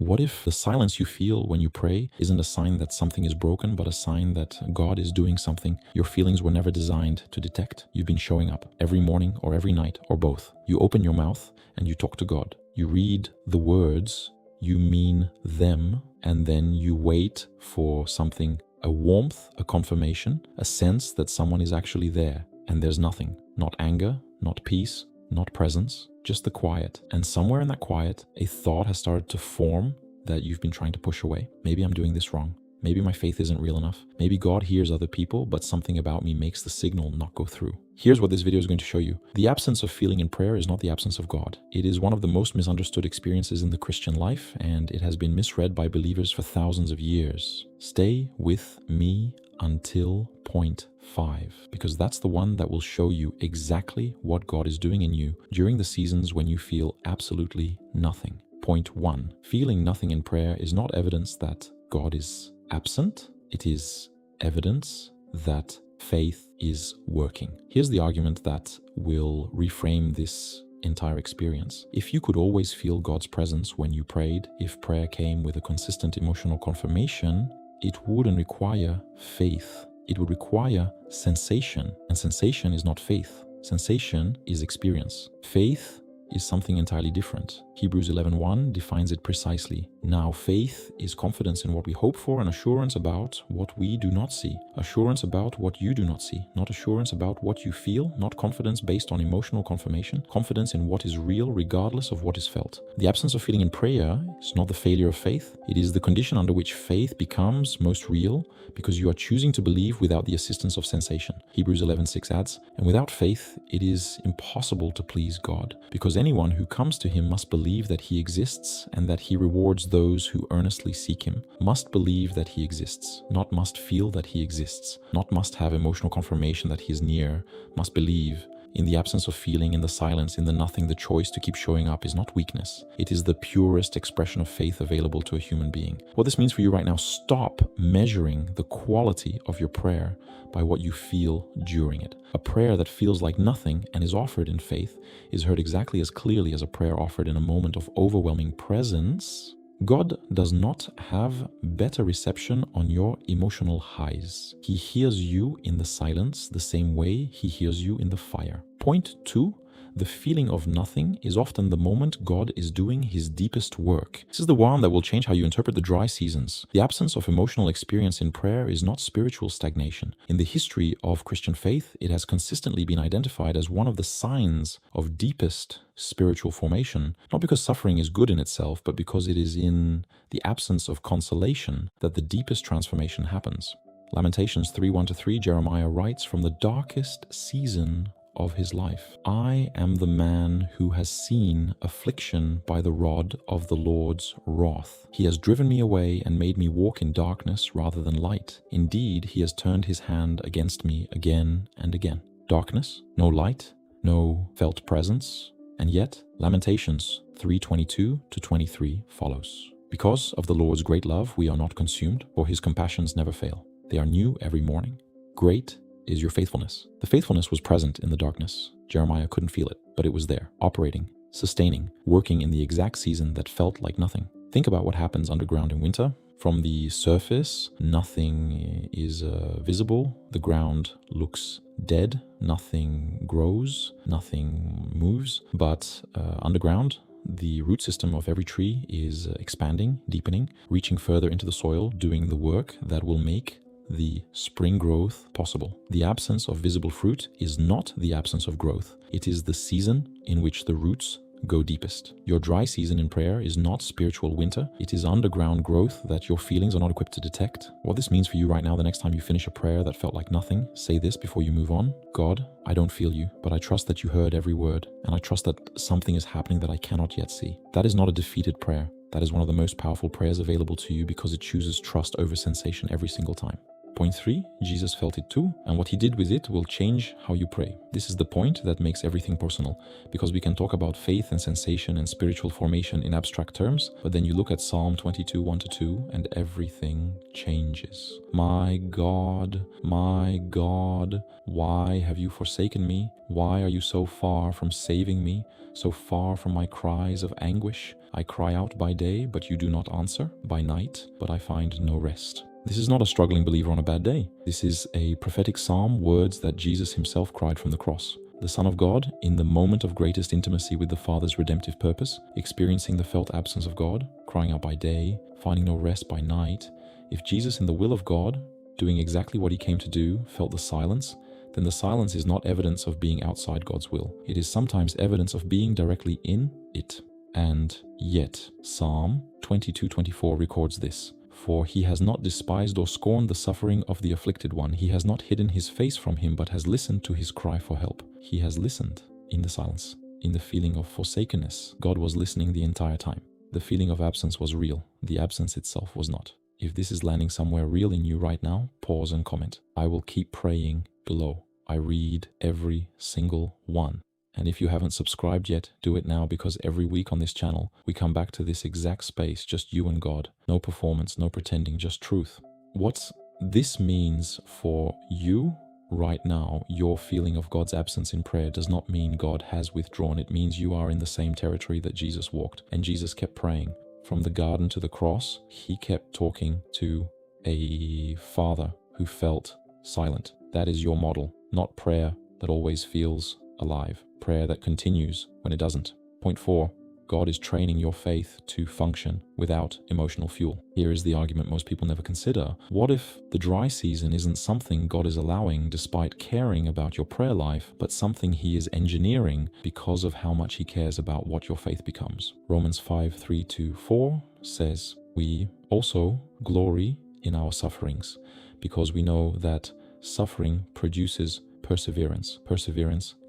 What if the silence you feel when you pray isn't a sign that something is broken, but a sign that God is doing something your feelings were never designed to detect? You've been showing up every morning or every night or both. You open your mouth and you talk to God. You read the words, you mean them, and then you wait for something, a warmth, a confirmation, a sense that someone is actually there. And there's nothing, not anger, not peace, not presence, just the quiet. And somewhere in that quiet, a thought has started to form that you've been trying to push away. Maybe I'm doing this wrong. Maybe my faith isn't real enough. Maybe God hears other people, but something about me makes the signal not go through. Here's what this video is going to show you. The absence of feeling in prayer is not the absence of God. It is one of the most misunderstood experiences in the Christian life, and it has been misread by believers for thousands of years. Stay with me until point 5, because that's the one that will show you exactly what God is doing in you during the seasons when you feel absolutely nothing. Point 1. Feeling nothing in prayer is not evidence that God is absent. It is evidence that faith is working. Here's the argument that will reframe this entire experience. If you could always feel God's presence when you prayed, if prayer came with a consistent emotional confirmation, it wouldn't require faith. It would require sensation, and sensation is not faith. Sensation is experience. Faith is something entirely different. Hebrews 11:1 defines it precisely. Now, faith is confidence in what we hope for and assurance about what we do not see. Assurance about what you do not see. Not assurance about what you feel, not confidence based on emotional confirmation. Confidence in what is real regardless of what is felt. The absence of feeling in prayer is not the failure of faith. It is the condition under which faith becomes most real because you are choosing to believe without the assistance of sensation. Hebrews 11:6 adds, and without faith, it is impossible to please God, because anyone who comes to him must believe that he exists and that he rewards those who earnestly seek him. Must believe that he exists, not must feel that he exists, not must have emotional confirmation that he is near, must believe. In the absence of feeling, in the silence, in the nothing, the choice to keep showing up is not weakness. It is the purest expression of faith available to a human being. What this means for you right now, stop measuring the quality of your prayer by what you feel during it. A prayer that feels like nothing and is offered in faith is heard exactly as clearly as a prayer offered in a moment of overwhelming presence. God does not have better reception on your emotional highs. He hears you in the silence the same way he hears you in the fire. Point 2. The feeling of nothing is often the moment God is doing his deepest work. This is the one that will change how you interpret the dry seasons. The absence of emotional experience in prayer is not spiritual stagnation. In the history of Christian faith, it has consistently been identified as one of the signs of deepest spiritual formation, not because suffering is good in itself, but because it is in the absence of consolation that the deepest transformation happens. Lamentations 3:1-3, Jeremiah writes, from the darkest season of his life, I am the man who has seen affliction by the rod of the Lord's wrath. He has driven me away and made me walk in darkness rather than light. Indeed, he has turned his hand against me again and again. Darkness, no light, no felt presence, and yet Lamentations 3:22-23 follows. Because of the Lord's great love, we are not consumed, for his compassions never fail. They are new every morning. Great is your faithfulness. The faithfulness was present in the darkness. Jeremiah couldn't feel it, but it was there, operating, sustaining, working in the exact season that felt like nothing. Think about what happens underground in winter. From the surface, nothing is visible. The ground looks dead. Nothing grows. Nothing moves. But underground, the root system of every tree is expanding, deepening, reaching further into the soil, doing the work that will make the spring growth possible. The absence of visible fruit is not the absence of growth. It is the season in which the roots go deepest. Your dry season in prayer is not spiritual winter. It is underground growth that your feelings are not equipped to detect. What this means for you right now, the next time you finish a prayer that felt like nothing, say this before you move on. God, I don't feel you, but I trust that you heard every word, and I trust that something is happening that I cannot yet see. That is not a defeated prayer. That is one of the most powerful prayers available to you because it chooses trust over sensation every single time. Point 3, Jesus felt it too, and what he did with it will change how you pray. This is the point that makes everything personal, because we can talk about faith and sensation and spiritual formation in abstract terms, but then you look at Psalm 22:1-2 and everything changes. My God, why have you forsaken me? Why are you so far from saving me, so far from my cries of anguish? I cry out by day, but you do not answer, by night, but I find no rest. This is not a struggling believer on a bad day. This is a prophetic psalm, words that Jesus himself cried from the cross. The Son of God, in the moment of greatest intimacy with the Father's redemptive purpose, experiencing the felt absence of God, crying out by day, finding no rest by night. If Jesus, in the will of God, doing exactly what he came to do, felt the silence, then the silence is not evidence of being outside God's will. It is sometimes evidence of being directly in it. And yet, Psalm 22:24 records this. For he has not despised or scorned the suffering of the afflicted one. He has not hidden his face from him, but has listened to his cry for help. He has listened in the silence, in the feeling of forsakenness. God was listening the entire time. The feeling of absence was real. The absence itself was not. If this is landing somewhere real in you right now, pause and comment. I will keep praying below. I read every single one. And if you haven't subscribed yet, do it now, because every week on this channel, we come back to this exact space, just you and God. No performance, no pretending, just truth. What this means for you right now, your feeling of God's absence in prayer does not mean God has withdrawn. It means you are in the same territory that Jesus walked. And Jesus kept praying. From the garden to the cross, he kept talking to a father who felt silent. That is your model, not prayer that always feels alive. Prayer that continues when it doesn't. Point 4, God is training your faith to function without emotional fuel. Here is the argument most people never consider. What if the dry season isn't something God is allowing despite caring about your prayer life, but something he is engineering because of how much he cares about what your faith becomes? Romans 5:3-4 says, we also glory in our sufferings because we know that suffering produces perseverance,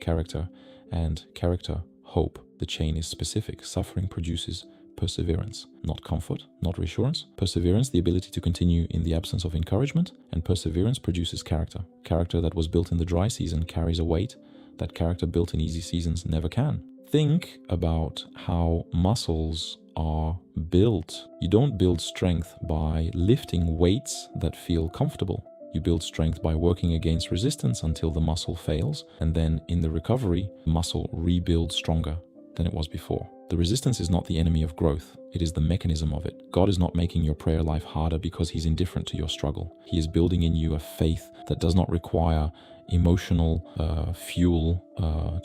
character, and character, hope. The chain is specific. Suffering produces perseverance, not comfort, not reassurance. Perseverance, the ability to continue in the absence of encouragement, and perseverance produces character. Character that was built in the dry season carries a weight that character built in easy seasons never can. Think about how muscles are built. You don't build strength by lifting weights that feel comfortable. You build strength by working against resistance until the muscle fails, and then in the recovery, muscle rebuilds stronger than it was before. The resistance is not the enemy of growth, it is the mechanism of it. God is not making your prayer life harder because he's indifferent to your struggle. He is building in you a faith that does not require emotional fuel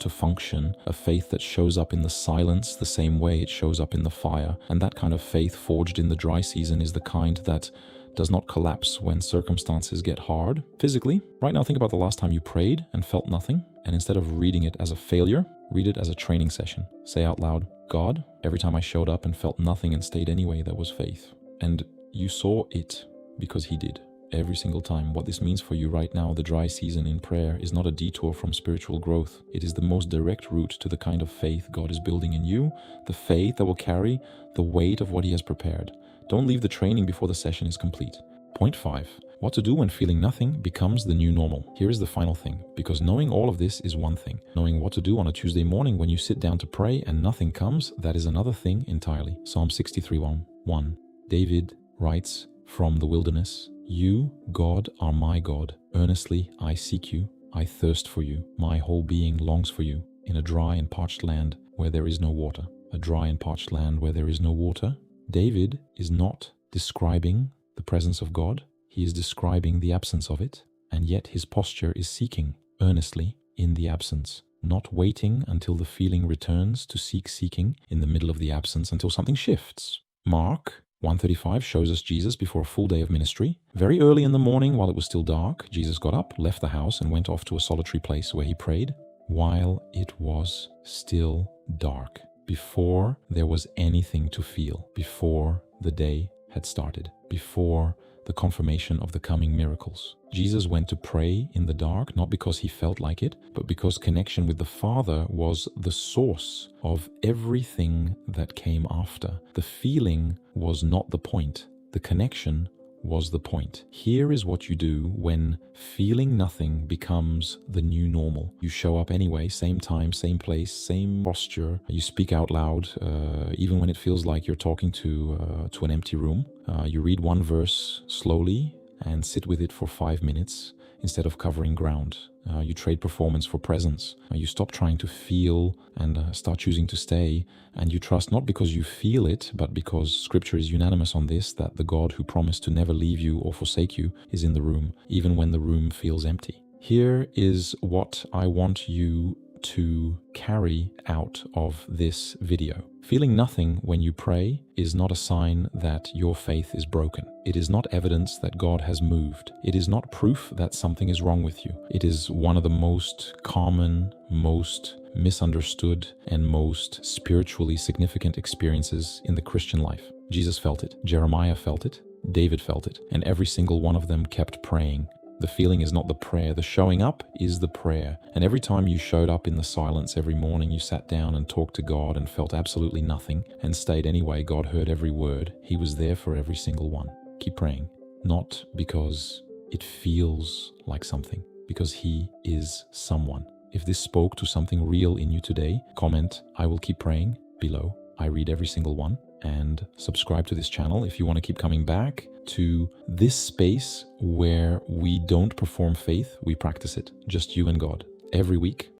to function, a faith that shows up in the silence the same way it shows up in the fire. And that kind of faith forged in the dry season is the kind that does not collapse when circumstances get hard. Physically, right now think about the last time you prayed and felt nothing, and instead of reading it as a failure, read it as a training session. Say out loud, God, every time I showed up and felt nothing and stayed anyway, that was faith. And you saw it because he did. Every single time. What this means for you right now, the dry season in prayer, is not a detour from spiritual growth. It is the most direct route to the kind of faith God is building in you, the faith that will carry the weight of what he has prepared. Don't leave the training before the session is complete. Point 5. What to do when feeling nothing becomes the new normal. Here is the final thing, because knowing all of this is one thing. Knowing what to do on a Tuesday morning when you sit down to pray and nothing comes, that is another thing entirely. Psalm 63:1. David writes from the wilderness, You, God, are my God. Earnestly I seek you. I thirst for you. My whole being longs for you in a dry and parched land where there is no water. A dry and parched land where there is no water. David is not describing the presence of God. He is describing the absence of it, and yet his posture is seeking earnestly in the absence, not waiting until the feeling returns to seeking in the middle of the absence until something shifts. Mark 1:35 shows us Jesus before a full day of ministry. Very early in the morning, while it was still dark, Jesus got up, left the house, and went off to a solitary place where he prayed while it was still dark, before there was anything to feel, before the day had started, before the confirmation of the coming miracles. Jesus went to pray in the dark, not because he felt like it, but because connection with the Father was the source of everything that came after. The feeling was not the point. The connection was the point. Here is what you do when feeling nothing becomes the new normal. You show up anyway, same time, same place, same posture. You speak out loud, even when it feels like you're talking to an empty room. You read one verse slowly and sit with it for 5 minutes. instead of covering ground. You trade performance for presence. You stop trying to feel and start choosing to stay. And you trust not because you feel it, but because Scripture is unanimous on this, that the God who promised to never leave you or forsake you is in the room, even when the room feels empty. Here is what I want you to carry out of this video. Feeling nothing when you pray is not a sign that your faith is broken. It is not evidence that God has moved. It is not proof that something is wrong with you. It is one of the most common, most misunderstood, and most spiritually significant experiences in the Christian life. Jesus felt it, Jeremiah felt it, David felt it, and every single one of them kept praying. The feeling is not the prayer. The showing up is the prayer. And every time you showed up in the silence every morning, you sat down and talked to God and felt absolutely nothing and stayed anyway, God heard every word. He was there for every single one. Keep praying. Not because it feels like something, because He is someone. If this spoke to something real in you today, comment, "I will keep praying," below. I read every single one. And subscribe to this channel if you want to keep coming back to this space where we don't perform faith, we practice it, just you and God. Every week,